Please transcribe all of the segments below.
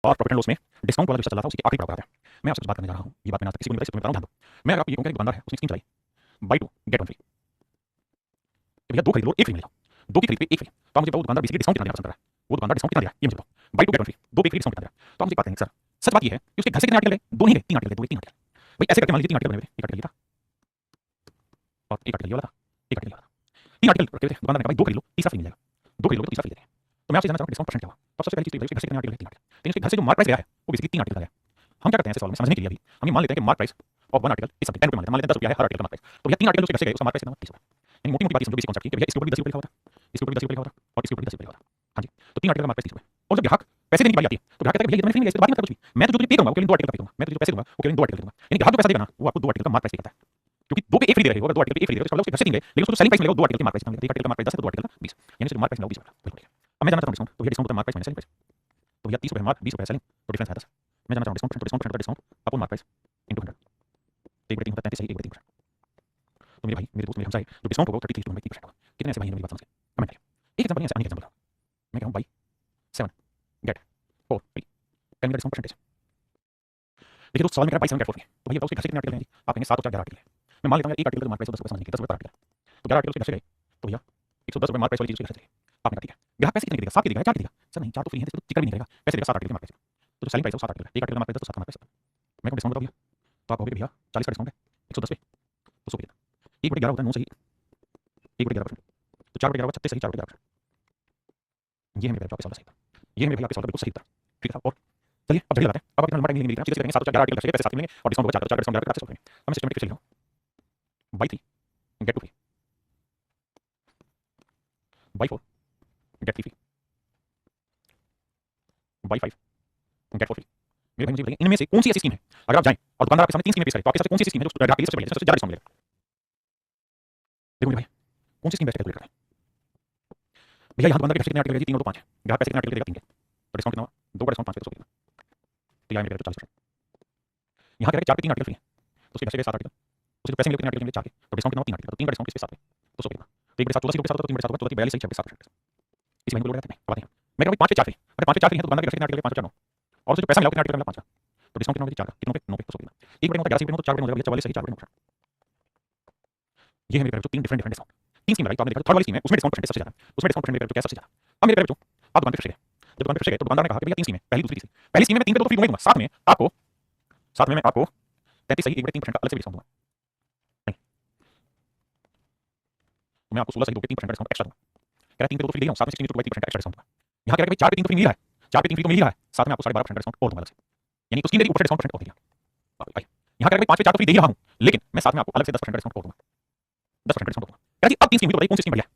और profit and loss में discount वाला जो चल रहा था उसकी आखिरी पड़ाव है। मैं आपसे कुछ बात करने जा रहा हूँ, ये बात मैंने आज तक किसी को नहीं बताई, सिर्फ तुम्हें बता रहा हूँ, ध्यान दो। मैं अगर आपको ये कहूँ कि एक दुकानदार है, उसने स्कीम चलाई बाई 2 गेट 1 फ्री, कि भैया 2 खरीद लो 1 फ्री मिलेगा, 2 की खरीद पे 1 फ्री। तो आप मुझे बताओ दुकानदार बेसिकली डिस्काउंट कितना देना पसंद कर रहा है, वो दुकानदार डिस्काउंट कितना दे रहा है ये मुझे बताओ। बाई 2 गेट 1 फ्री, 2 पे फ्री डिस्काउंट कितना दे रहा है। तो आप मुझे बात करेंगे सर सच बात ये है कि उसके घर से कितने आर्टिकल है, 2 नहीं गए, 3 आर्टिकल है, 2 3 आर्टिकल। भाई ऐसे करके मान लीजिए 3 आर्टिकल बने हुए थे, एक आर्टिकल ये था और एक आर्टिकल ये वाला था, एक आर्टिकल ये वाला था, 3 आर्टिकल रखे हुए थे। दुकानदार ने कहा भाई 2 खरीद लो तीसरा फ्री मिलेगा, 2 खरीद लो तो तीसरा फ्री देंगे। तो मैं आपसे जानना चाहूँ डिस्काउंट परसेंट क्या हुआ। तो सबसे पहली चीज तो ये उसके घर से कितने आर्टिकल है, 3 आर्टिकल, लेकिन उसके घर से जो मार्क प्राइस गया है वो बेसिकली 3 आर्टिकल का है। हम क्या करते हैं ऐसे सवाल में समझने के लिए, अभी हम ये मान लेते हैं कि mark price of one article is something 10 रुपए मान लेते हैं, 10 रुपया है हर आर्टिकल का मार्क प्राइस। तो भैया 3 आर्टिकल उसके घर से गए, उसका मार्क प्राइस कितना, 30 रुपए। यानी मोटी मोटी बात समझो बेसिक कॉन्सेप्ट की कि भैया इसके ऊपर भी 10 रुपए लिखा हुआ था, इसके ऊपर भी 10 रुपए लिखा हुआ था और इसके ऊपर भी 10 रुपए लिखा हुआ था। हाँ जी, तो 3 आर्टिकल का मार्क प्राइस 30 रुपए। और जब ग्राहक पैसे देने की बारी आती है तो ग्राहक कहता है कि भैया ये तो मैंने फ्री में लिया, इसकी बात नहीं करता कुछ भी, मैं तो जो तुझे पे करूंगा वो केवल 2 आर्टिकल का पे दूंगा, मैं तो जो पैसे दूंगा वो केवल 2 आर्टिकल दूंगा। यानी ग्राहक जो पैसा देगा ना वो आपको 2 आर्टिकल का मार्क प्राइस देता है, क्योंकि 2 पे 1 फ्री दे रहे हो, अगर 2 आर्टिकल पे 1 फ्री दे रहे हो तो उसके घर से 3 गए, लेकिन उसको जो सेलिंग प्राइस मिलेगा वो 2 आर्टिकल के मार्क प्राइस का मिलेगा। 1 आर्टिकल का मार्क प्राइस 10 है तो 2 आर्टिकल का 20, यानी उसका मार्क प्राइस मिलेगा 20 रुपए। बिल्कुल ठीक है। अब मैं जानना चाहता हूं डिस्काउंट, तो भैया डिस्काउंट होता है mark price minus selling price. तो भैया 30 रुपए मार्क 20 रुपए सेलिंग, तो डिफरेंस है 10। मैं जानना चाहता हूं डिस्काउंट, तो डिस्काउंट का discount upon mark price into 100, तो 1/3 होता है 33 सही, 1/3। तो मेरे भाई मेरे दोस्त मेरे हमसाए जो डिस्काउंट होगा 33 टू 3% होगा। कितने ऐसे भाई ने मेरी बात समझ गए, कमेंट करिए। एक एग्जांपल नहीं, ऐसा नहीं एग्जांपल था। मैं कहूं buy 7 get 4 free, can you discount percentage. देखिए दोस्त सवाल में कह रहा है बाई 7 गेट 4 फ्री, तो भैया उसके घर से कितने आर्टिकल हैं जी, आप कहेंगे 7 और 4 11 आर्टिकल है। मैं मान लेता हूं एक आर्टिकल का मार्क प्राइस 10 रुपए समझने के 10 रुपए पर आर्टिकल, तो 11 आर्टिकल उसके घर से गए तो भैया 110 रुपए मार्क प्राइस वाली चीज उसके घर से चली। आपने कहा ठीक है, ग्राहक पैसे कितने देगा, 7 के देगा 4 के देगा, सर नहीं 4 तो फ्री है, इसको तो चिकर भी नहीं करेगा, पैसे देगा 7 आर्टिकल के मार्क प्राइस। तो जो सेलिंग प्राइस है वो 7 आर्टिकल है, एक आर्टिकल का मार्क प्राइस 10 तो 7 का मार्क प्राइस 7। मैं कहूं डिस्काउंट बताओ भैया, तो आप कहोगे भैया 40 का डिस्काउंट है 110 पे, तो 100 पे देना। 1/11 होता है 9 सही, 1/11%, तो 4/11 होगा 36 सही, 4/11%। ये है मेरे भाई आपके सवाल का सही उत्तर, ये है मेरे भाई आपके सवाल का बिल्कुल सही उत्तर। ठीक है, और चलिए अब जल्दी लगाते हैं। अब आप इतना लंबा टाइम नहीं लेंगे, चीजें करेंगे 7 और 4 11 आर्टिकल पैसे 7 मिलेंगे और डिस्काउंट होगा 4 डिस्काउंट 11 आपसे सॉल्व करेंगे। हम सिस्टमेटिक चलिए buy 3 get 2 free, buy 4 get 3 free, buy 5 get 4 free. मेरे भाई मुझे बताइए इनमें से कौन सी ऐसी स्कीम है, अगर आप जाएं और दुकानदार आपके सामने 3 स्कीमें पेश करे तो आपके साथ कौन सी स्कीम है जो ग्राहक के लिए सबसे बढ़िया, सबसे ज्यादा डिस्काउंट मिलेगा। देखो मेरे भाई कौन सी स्कीम बेस्ट कैलकुलेट करते हैं। भैया यहाँ दुकानदार के पैसे कितने आर्टिकल है जी, 3 और 2 5 है, ग्राहक पैसे कितने आर्टिकल देगा 3 के, तो डिस्काउंट कितना हुआ 2 का डिस्काउंट 5 पे तो 100 कितना, तो यहाँ मेरे 40%। यहाँ कह रहे हैं 4 पे 3 आर्टिकल फ्री है तो उसके पैसे 7 आर्टिकल, उसके पैसे मिले कितने आर्टिकल मिले 4 के, तो डिस्काउंट कितना 3 आर्टिकल, तो 3 का डिस्काउंट किस पे 7 पे तो 100 कितना, तो 1/7 84 रुपए 7 तो 3/7 होगा 42 सही 7%। इसी महीने को लोग रहते हैं अब आते हैं। मैं कहूँ 5 पे 4 फ्री, अगर 5 पे 4 फ्री है तो दुकानदार के पैसे कितने आर्टिकल 5 और 4 9, और उससे जो पैसा मिला कितने आर्टिकल मिला 5 का, तो डिस्काउंट कितना होगा 4 का, कितनों पे 9 पे तो 100 कितना, 1/9 होता है 11 तो 4 हो जाएगा 44 सही 4/9। ये है मेरे जो 3 डिफरेंट डिफरेंट डिस्काउंट, 3 स्कीम लगाई तो आपने देखा थर्ड वाली स्कीम है उसमें डिस्काउंट परसेंटेज सबसे ज्यादा, उसमें डिस्काउंट परसेंटेज क्या सबसे ज्यादा। अब मेरे बच्चों आप दुकान पे फिर से गए, जब दुकान पे फिर से गए तो दुकानदार ने कहा कि भैया 3 स्कीम है, पहली दूसरी तीसरी, पहली स्कीम में मैं 3 पे 2 फ्री दूंगा, साथ में मैं आपको 33 सही 1/3% का अलग से डिस्काउंट दूंगा, नहीं तो मैं आपको 16 सही 2/3% का डिस्काउंट एक्स्ट्रा दूंगा। कह रहा है 3 पे 2 फ्री दे रहा हूं, साथ में 16 2/3% का एक्स्ट्रा डिस्काउंट दूंगा। यहाँ कह रहा है 4 पे 3 तो फ्री मिल रहा है, 4 पे 3 फ्री तो मिल रहा है, साथ में आपको 12.5% का डिस्काउंट और दूंगा अलग से, यानी तो स्कीम मेरी ऊपर डिस्काउंट परसेंट और दिया। यहाँ कह रहा है 5 पे 4 तो फ्री दे ही रहा हूं, लेकिन मैं साथ में आपको अलग से 10% का डिस्काउंट और दूंगा, 10% का डिस्काउंट दूंगा। कह रहा जी अब 3 स्कीम बताइए कौन सी स्कीम बढ़िया है।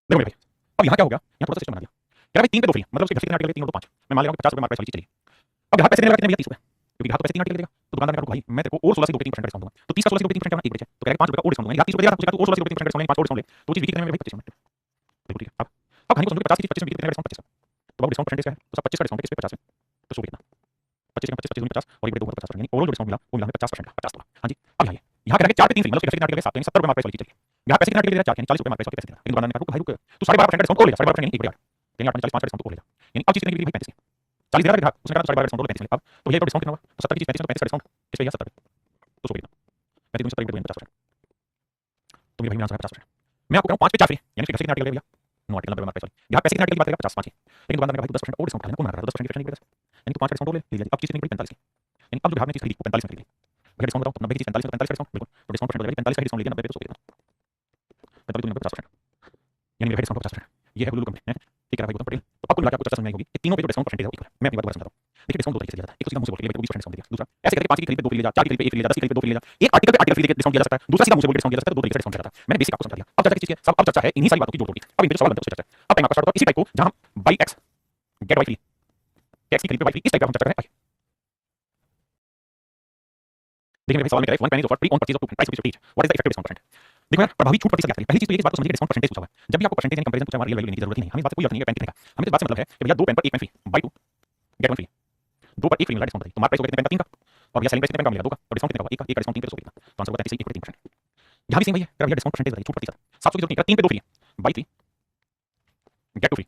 देखो मेरे भाई अब यहाँ क्या हो गया, यहाँ थोड़ा सा सिस्टम बना दिया। कह रहा भाई 3 पे 2 फ्री, मतलब उसके घर से कितने आर्टिकल 3 और 2 5, मैं मान ले रहा हूँ 50 रुपए मार्क प्राइस वाली चलिए। अब ग्राहक पैसे देने लगा कितने भैया 30 रुपए, क्योंकि ग्राहक पैसे 3 आर्टिकल देगा तो दुकानदार ने कहा भाई मैं तेरे को और 16 से 2/3% का डिस्काउंट दूंगा, तो 30 का 16 से 2/3% का एक बचे, तो कह रहा 5 रुपए का और डिस्काउंट दूंगा, 30 रुपए देगा तो और 16 से 2/3% डिस्काउंट 5 और डिस्काउंट ले, तो चीज बिकी कितने में भाई 25 में। देखो ठीक है, अब कहानी को समझो 50 की 25 में बिकी कितने का डिस्काउंट 25 का, तो अब डिस्काउंट परसेंटेज क्या है, तो सब 25 का डिस्काउंट है किस पे 50 में, तो 100 कितना 25 का 25 25 50 और 1/2 होगा 50%, यानी ओवरऑल जो डिस्काउंट मिला वो मिला हमें 50% का 50 हां जी। अब यहाँ कह रहा है 4 पे 3 फ्री, मतलब उसके कितने आर्टिकल है 7 यानी 70 रुपए मार्क प्राइस वाली चीज चलिए, ग्राहक पैसे कितने आर्टिकल दे रहा है 4 यानी 40 रुपए मार्क प्राइस वाले पैसे दे रहा है, लेकिन दुकानदार ने कहा भाई रुक तू 12.5% का डिस्काउंट और ले जा, 12.5% यानी 1/8 यानी 8 40 5 का डिस्काउंट और ले जा, यानी अब चीज कितने की बिकी भाई 35 की, 40 दे रहा है ग्राहक, उसने कहा 12.5 डिस्काउंट और 35 अब तो भैया तो डिस्काउंट कितना हुआ, तो 70 की चीज 35 तो 35 का डिस्काउंट इस पे या 70 पे तो 100 कितना 35 में 70 50%, तो मेरे भाई मेरा आंसर है 50%। मैं आपको कह रहा हूं 5 पे 4 फ्री, यानी उसके घर से कितने आर्टिकल है भैया 9 आर्टिकल 90 मार्क प्राइस वाली, ग्राहक पैसे कितने आर्टिकल की बात करेगा 50 5 ही, लेकिन दुकानदार ने कहा भाई 10% और डिस्काउंट कौन मना रहा है 10% की फ्री यानी तो 5 का डिस्काउंट और ले लीजिए, अब चीज कितनी पड़ी 45 की, यानी अब जो ग्राहक ने चीज खरीदी वो 45 में खरीदी, भैया डिस्काउंट बताओ 90 की चीज 45 में तो 45 का डिस्काउंट बिल्कुल, तो डिस्काउंट परसेंट हो जाएगा 45 का डिस्काउंट ले लिया 90 पे तो 100 कितना 45 2 90 50%, यानी मेरे डिस्काउंट 50%, ये है बुलू कंपनी है ठीक है भाई गौतम पटेल। तो आपको लगा आपको चर्चा समझ में आई होगी कि तीनों पे जो डिस्काउंट परसेंटेज है वो इक्वल है। मैं अपनी बात दोबारा समझाता हूं, देखिए डिस्काउंट दो तरीके से दिया जाता है, एक तो सीधा मुंह से बोल के 20% डिस्काउंट दिया, दूसरा ऐसे करके 5 की खरीद पे 2 फ्री ले जा, 4 की खरीद पे 1 फ्री ले जा, 10 की खरीद पे 2 फ्री ले जा, एक आर्टिकल पे आर्टिकल फ्री के डिस्काउंट दिया जा सकता है, दूसरा सीधा मुंह से बोल के डिस्काउंट दिया जा सकता है, तो दो तरीके से डिस्काउंट दिया जाता है। मैंने बेसिक आपको समझा दिया, अब चर्चा किस चीज की है, सब अब चर्चा है इन्हीं सारी बातों की जोड़ तोड़ की। अब इन पे जो सवाल बनता है उसकी चर्चा है। अब टाइम आपका स्टार्ट होगा इसी टाइप को जहां buy x get y free, x की खरीद पे y फ्री, इस टाइप का हम चर्चा करें। देखिए मेरे भाई सवाल में कह रहा है 1 penny is offered free on purchase of 2 price rupees each, what is the effective discount percent। देखो यार प्रभावी छूट प्रतिशत क्या है, पहली चीज तो ये कि बात को समझिए डिस्काउंट परसेंटेज पूछा हुआ है, जब भी आपको परसेंटेज यानी कंपैरिजन पूछा हमारी रियल वैल्यू लेने की जरूरत ही नहीं, हमें इस बात से कोई अर्थ नहीं है पेन कितने का, हमें तो बात से मतलब है कि भैया 2 पेन पर 1 pen free buy 2 get 1 free, 2 पर 1 फ्री मिला डिस्काउंट तो मार्क प्राइस हो गया कितने पेन का 3 का, और भैया सेलिंग प्राइस कितने पेन का मिलेगा 2 का, तो डिस्काउंट कितने का होगा 1 का, 1 का डिस्काउंट 3 पे तो 100 कितना, तो आंसर होगा 33 1/3%। यहां भी सेम भैया भैया डिस्काउंट परसेंटेज बताइए छूट प्रतिशत 700 की जरूरत नहीं है, 3 पे 2 फ्री है बाई 3 गेट टू फ्री,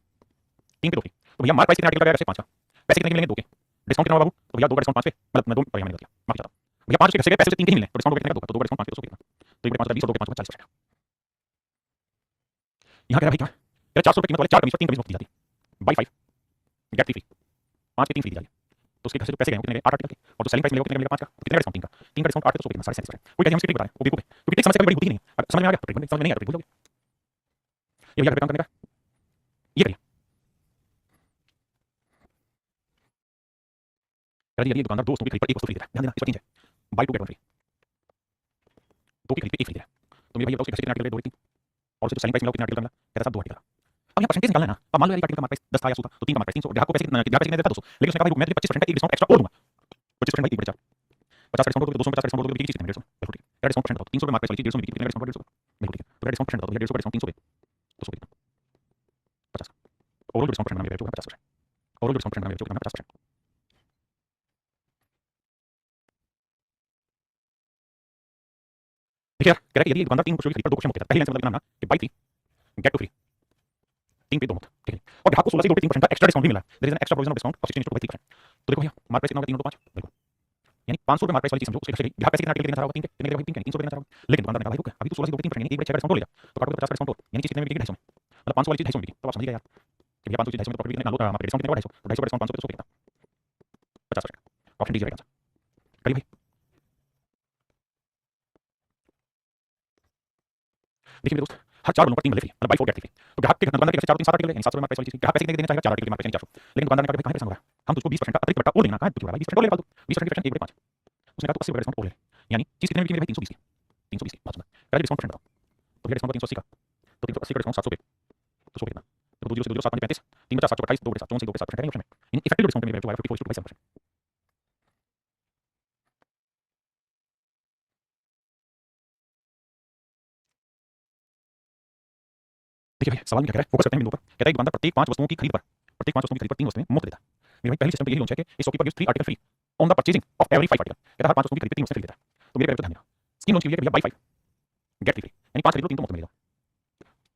3 पे 2 फ्री। तो भैया मार्क प्राइस कितने आर्टिकल का रहेगा? 5 का। पैसे कितने के मिलेंगे? 2 के। डिस्काउंट कितना बाबू? तो भैया 2 का डिस्काउंट 5 पे, मतलब मैं 2 पर मैंने गलत किया, माफी चाहता हूं भैया। 5 के पैसे से 3 के ही मिले तो डिस्काउंट कितने का? 2 का। तो 2 का डिस्काउंट 5 पे, तो 100 कितना? तो 1 पे 5 20 और 2 पे 5 40%। यहां कह रहा भाई क्या? कह रहा 400 रुपए कीमत वाले 4 कमीज पर 3 कमीज मुफ्त दी जाती है। बाय 5 गेट 3 फ्री, 5 के 3 फ्री दी जा रही है। तो उसके घर से जो पैसे गए कितने गए? 8 आर्टिकल के। और जो सेलिंग प्राइस मिलेगा कितने मिलेगा? 5 का। तो कितने का डिस्काउंट? 3 का। 3 का डिस्काउंट 8 पे, तो 100 कितना? 37%। कोई कहे हम इसकी ट्रिक बताएं, वो बेवकूफ है, क्योंकि ट्रिक समझ से कभी बड़ी होती ही नहीं है। अगर समझ में आ गया तो ट्रिक बन, समझ में नहीं आया तो ट्रिक भूल जाओगे। ये भैया घर पे काम करने का ये करिए। कह रहा जी दुकानदार 2 वस्तुओं की खरीद पर 1 वस्तु फ्री देता है। ध्यान देना, इस पर 3 है, बाय 2 गेट 1 फ्री। 2 की खरीद पे 1 फ्री दे रहा है। तो मेरे भैया उसके घर से कितने आर्टिकल गए? 2 3। और उससे जो सेलिंग प्राइस मिला कितने आर्टिकल का मिला? कहता था 2 आर्टिकल। अब यहाँ परसेंटेज निकालना है ना। अब मान लो यार एक आर्टिकल का मार्क प्राइस 10 था या 100 था, तो 3 का मार्क प्राइस 300, ग्राहक को पैसे कितने देता? 200। लेकिन उसने कहा भाई मैं तुझे 25% का एक डिस्काउंट एक्स्ट्रा और दूंगा। 25% भाई 1/4, 50 का डिस्काउंट दोगे, 250 का डिस्काउंट दोगे, बिकी कितने में? 150 में। बिल्कुल ठीक है। यार डिस्काउंट परसेंट बताओ, 300 रुपए मार्क प्राइस वाली चीज 150 में बिकी, कितने का डिस्काउंट? 150 का। बिल्कुल ठीक है। तो यार डिस्काउंट परसेंट बताओ, भैया 150 का डिस्काउंट 300 पे, तो 100 पे कितना? 50 का। ओवरऑल डिस्काउंट परसेंट मेरा 50%। ओवरऑल डिस्काउंट परसेंट मेरा 50%। देखिए यार, कह रहा है कि यदि दुकानदार 3 वस्तुओं की खरीद पर 2 मुफ्त देता है, पहली लाइन से मतलब इतना ना कि बाय 3 गेट 2 फ्री, 3 पे 2 मुफ्त, ठीक है। और ग्राहक को 16 से 2 पे 3% का एक्स्ट्रा डिस्काउंट भी मिला है। There is an extra provision of discount of 16% 3%। तो देखो भैया मार्क प्राइस कितना होगा? 3 तो 5, बिल्कुल। यानी 500 रुपए मार्क प्राइस वाली चीज समझो, उसके घर से ग्राहक पैसे कितने आर्टिकल देना चाह रहा होगा? 3 के, कितने देगा भाई? 3 के 300 देना चाह रहा होगा। लेकिन दुकानदार ने कहा भाई रुक, अभी तो 16 से 2 पे 3% यानी एक बार 6 का डिस्काउंट ले जा, तो काटोगे 50 का डिस्काउंट और, यानी चीज कितने में बिकेगी? 250 में। मतलब 500 वाली चीज 250 में बिकी, तो आप समझ गए यार कि भैया 500 चीज 250 में तो प्रॉफिट कितना लो, मार्केट डिस्काउंट कितने का? 250, तो 250 का डिस्काउंट 500 पे, तो 100 कितना? 50%। Option D right answer. करिए भाई। देखिए मेरे दोस्त, हर 4 बलों पर 3 बल्ले फ्री, मतलब बाय 4 गेट 3 फ्री। तो ग्राहक के दुकानदार के घर से 4 3 7 आर्टिकल, यानी 700 मार्क प्राइस वाली चीज, ग्राहक पैसे कितने देना चाहेगा? 4 आर्टिकल के मार्क प्राइस 400। लेकिन दुकानदार ने कहा भाई कहां परेशान हो रहा है, हम तुझको 20% का अतिरिक्त बट्टा और देना, कहां दुखी हो रहा है भाई? 20% और ले निकाल दो, 20% की फ्रैक्शन 1/5। उसने कहा तो 80 रुपए डिस्काउंट और ले, यानी चीज कितने में बिकी मेरे भाई? 320 की, 320 की। बात सुन, कह डिस्काउंट परसेंट बताओ। तो भैया डिस्काउंट 380 का, तो 380 का डिस्काउंट 700 पे, तो 100 कितना? तो 2 0 से 2 0 7 35, 3 50 728, 2 7 2 से 2 पे 7% है ऑप्शन में। इन इफेक्टिव डिस्काउंट में मेरे को आया 54.7%। देखिए भाई सवाल में क्या कह रहा है, फोकस करते हैं बिंदु पर। कहता है दुकानदार प्रत्येक 5 वस्तुओं की खरीद पर, प्रत्येक 5 वस्तुओं की खरीद पर 3 वस्तुएं मुफ्त देता है। मेरे भाई पहले सिस्टम पे यही लॉन्च है कि इस shopkeeper gives 3 article free on the purchasing of every 5 article. कहता है हर 5 वस्तुओं की खरीद पे 3 वस्तुएं फ्री देता है। तो मेरे पे ध्यान देना, स्कीम लॉन्च की हुई है कि भैया बाय 5 गेट 3 फ्री, यानी 5 खरीद लो 3 तो मुफ्त मिलेगा।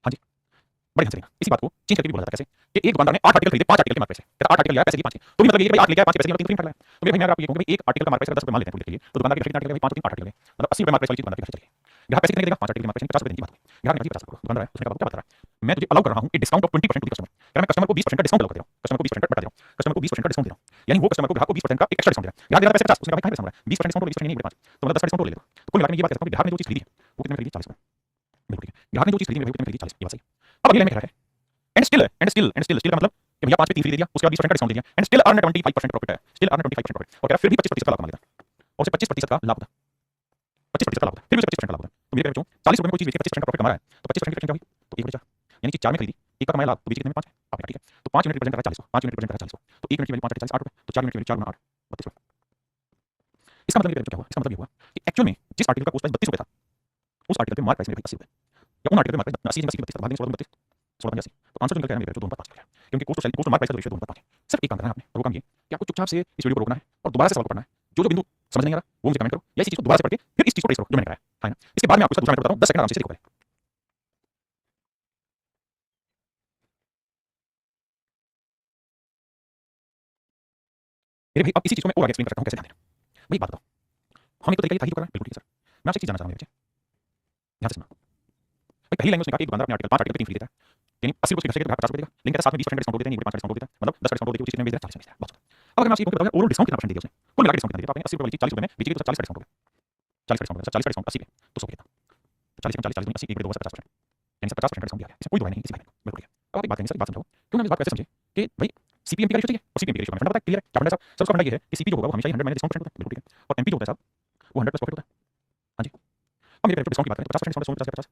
हाँ जी, बड़े ध्यान से देखना। इसी बात को चेंज करके भी बोला जाता है कैसे कि एक दुकानदार ने 8 आर्टिकल खरीदे 5 आर्टिकल के मार्क प्राइस से, कहता 8 आर्टिकल लिया पैसे की 5 के, तो भी मतलब ये कि भाई 8 लेके आया 5 के पैसे की 3 फ्री निकल रहा है। तो मेरे भाई मैं अगर आपको ये कहूं कि एक आर्टिकल का मार्क प्राइस 10 रुपए मान लेते हैं पूरे के लिए, तो दुकानदार के घर से कितने आर्टिकल है? 5 3 8 आर्टिकल है, मतलब 80 रुपए मार्क प्राइस वाली चीज दुकानदार के घर से चली गई। ग्राहक पैसे कितने देगा? 5 आर्टिकल के मार्क प्राइस 50 रुपए देने की बात हुई। ग्राहक ने कहा 50 रुपए, दुकानदार है उसने कहा क्या बता रहा है, मैं तुझे अलाउ कर रहा हूं a discount of 20% to the customer. यार मैं कस्टमर को 20% का डिस्काउंट अलाउ कर रहा हूं, कस्टमर को 20% का बता दे रहा हूं, कस्टमर को 20% का डिस्काउंट दे रहा हूं, यानी वो कस्टमर को ग्राहक को 20% का एक एक्स्ट्रा डिस्काउंट दे रहा है। ग्राहक देता पैसे 50, उसने कहा भाई कहां पैसा हो रहा है? 20% डिस्काउंट और 20% नहीं 5, तो मतलब 10 का डिस्काउंट ले लो। तो कुल मिलाकर मैं ये बात कहता हूं कि ग्राहक ने जो चीज खरीदी है वो कितने में खरीदी? 40 रुपए। बिल्कुल ठीक है, ग्राहक ने जो चीज खरीदी है वो कितने में खरीदी? 40, ये बात सही। अब अगली लाइन में कह रहा है एंड स्टिल का मतलब कि भैया 5 पे 3 फ्री दे दिया, उसके बाद 20% का डिस्काउंट दे दिया, एंड स्टिल अर्न 25% प्रॉफिट है, स्टिल अर्न 25% प्रॉफिट, और कह रहा फिर भी 25% का लाभ कमा लेता, और उसे 25% का लाभ होता, 25% का लाभ होता, फिर भी उसे 25% का लाभ होता। तो मेरे बच्चों 40 रुपए में कोई चीज बेच के 25% का प्रॉफिट कमा रहा है, तो 25% की फ्रैक्शन क्या हुई? तो 1/4, यानी कि 4 में खरीदी, 1 का कमाया लाभ, तो बेची कितने में? 5 है, आपने कहा ठीक है। तो 5 यूनिट रिप्रेजेंट कर रहा है 40 को, 5 यूनिट रिप्रेजेंट कर रहा है 40 को, तो 1 यूनिट की वैल्यू 5 40 8 रुपए, तो 4 यूनिट की वैल्यू 4 गुना 8 32 रुपए। इसका मतलब क्या हुआ? इसका मतलब ये हुआ कि एक्चुअल में जिस आर्टिकल का कॉस्ट प्राइस 32 रुपए था, उस आर्टिकल पे मार्क प्राइस मेरे 80 रुपए, या उन आर्टिकल पे मार्क प्राइस 80 32 था, भाग देंगे 16 32, 16 85, तो आंसर निकल के आया मेरे जो 2 पर 5 निकल गया, क्योंकि कॉस्ट टू मार्क प्राइस का रेशियो 2 पर 5 है। सिर्फ एक काम करना है आपने, और वो काम ये कि आपको चुपचाप से इस वीडियो को रोकना है और दोबारा से सवाल को पढ़ना है। जो जो बिंदु समझ नहीं आ रहा वो मुझे कमेंट करो, या इसी चीज को दोबारा से पढ़ के फिर इस चीज को ट्रेस करो जो मैंने कराया है ना। इसके बाद मैं आपको दूसरा मैटर बताता हूं, 10 सेकंड आराम से देखो पहले। मेरे भाई अब इसी चीज को मैं और आगे एक्सप्लेन कर सकता हूं कैसे, ध्यान देना। भाई बात बताओ, हम एक तो तरीका ये था कि करना, बिल्कुल ठीक है सर। मैं आपसे एक चीज जानना चाहता हूं मेरे बच्चे, ध्यान से सुनना। भाई पहली लाइन में उसने कहा कि एक दुकानदार अपने आर्टिकल 5 आर्टिकल पे 3 फ्री देता है, यानी 80 रुपए उसके घर से ग्राहक 50 रुपए देगा, लेकिन कहता है साथ में 20% का डिस्काउंट देते हैं, ये 5 का डिस्काउंट देता है, मतलब 10 का डिस्काउंट देके उस चीज में बेच रहा है 40 में बेच रहा है। बात सुनो, अब अगर मैं आपसे ये कहूं कि ओवरऑल डिस्काउंट कितना परसेंट दिया उसने, कुल मिलाकर डिस्काउंट कितना दिया? तो आपने 80 रुपए वाली चीज 40 रुपए में बेचेगी तो 40 का डिस्काउंट हो गया, 40 का डिस्काउंट हो गया, 40 का डिस्काउंट 80 पे, तो 100 कितना? 40 में 40 40 में 80, 1 पे 2 50%, यानी 50% का डिस्काउंट दिया गया, इसमें कोई दो नहीं, इसी बात में बिल्कुल ठीक है। अब आप एक बात करेंगे सर, एक बात समझाओ, क्यों ना इस बात कैसे समझे कि भाई सीपीएम का रेशियो चाहिए, और सीपीएम का रेशियो का फंडा पता है, क्लियर है क्या फंडा साहब? सर उसका फंडा ये है कि सीपी जो होगा वो हमेशा ही 100 माइनस डिस्काउंट परसेंट होता है, बिल्कुल ठीक है, और एमपी जो होता है साहब वो 100 प्लस प्रॉफिट होता है। हां जी, अब मेरे डिस्काउंट की बात करें तो 50% डिस्काउंट 50 50,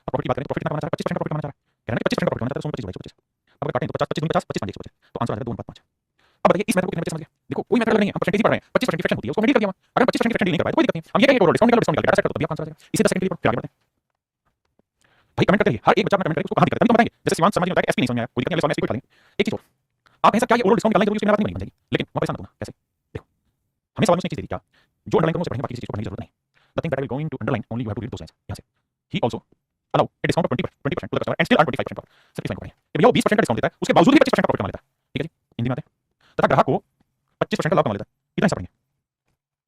और प्रॉफिट की बात करें तो प्रॉफिट कितना कमाना चाह रहा है? 25% का प्रॉफिट कमाना चाह रहा है, कह रहा है कि 25% का प्रॉफिट कमाना चाहता है तो 125 125, अब अगर काटें तो 50 25 50 25 5 125, तो आंसर आ जाएगा 2/5। अब बताइए इस मेथड को कितने बच्चे समझ गए? देखो कोई मेथड नहीं है, हम परसेंटेज ही पढ़ रहे हैं, 25% की फ्रैक्शन होती है उसको हमने डील कर दिया। अगर 25% की फ्रैक्शन डील नहीं कर पाए तो कोई दिक्कत नहीं, हम ये कहेंगे ओवरऑल डिस्काउंट निकालो, डिस्काउंट निकाल के डाटा सेट करो, तभी आंसर आ जाएगा। इसी 10 सेकंड के लिए फिर आगे बढ़ते हैं। भाई कमेंट करके हर एक बच्चा अपना कमेंट करके उसको कहां दिक्कत है तभी तो बताएंगे। जैसे शिवांश समझ नहीं आता है, एसपी नहीं समझ में आया, कोई दिक्कत नहीं, सवाल में एसपी को उठा लेंगे। एक चीज और, आप कहें सर क्या ये ओवरऑल डिस्काउंट निकालने जरूरी, उसकी बात नहीं बन जाएगी, लेकिन वहां परेशान मत होना। कैसे? देखो हमें सवाल में उसने एक चीज दे दी, क्या? जो अंडरलाइन करूंगा उसे पढ़ेंगे, बाकी किसी चीज को पढ़ने की जरूरत नहीं। The thing that I will going to underline only you have to read those lines. यहां से ही also allow a discount of 20% to the customer and still earn 25% profit. सिर्फ इस लाइन को पढ़ें। कि भैया वो 20% का डिस्काउंट देता है, उसके बावजूद भी 25% का प्रॉफिट कमा लेता है। ठीक है जी, हिंदी में आते हैं। तथा ग्राहक को 25% का लाभ कमा लेता है। कितना हिस्सा पड़ेंगे?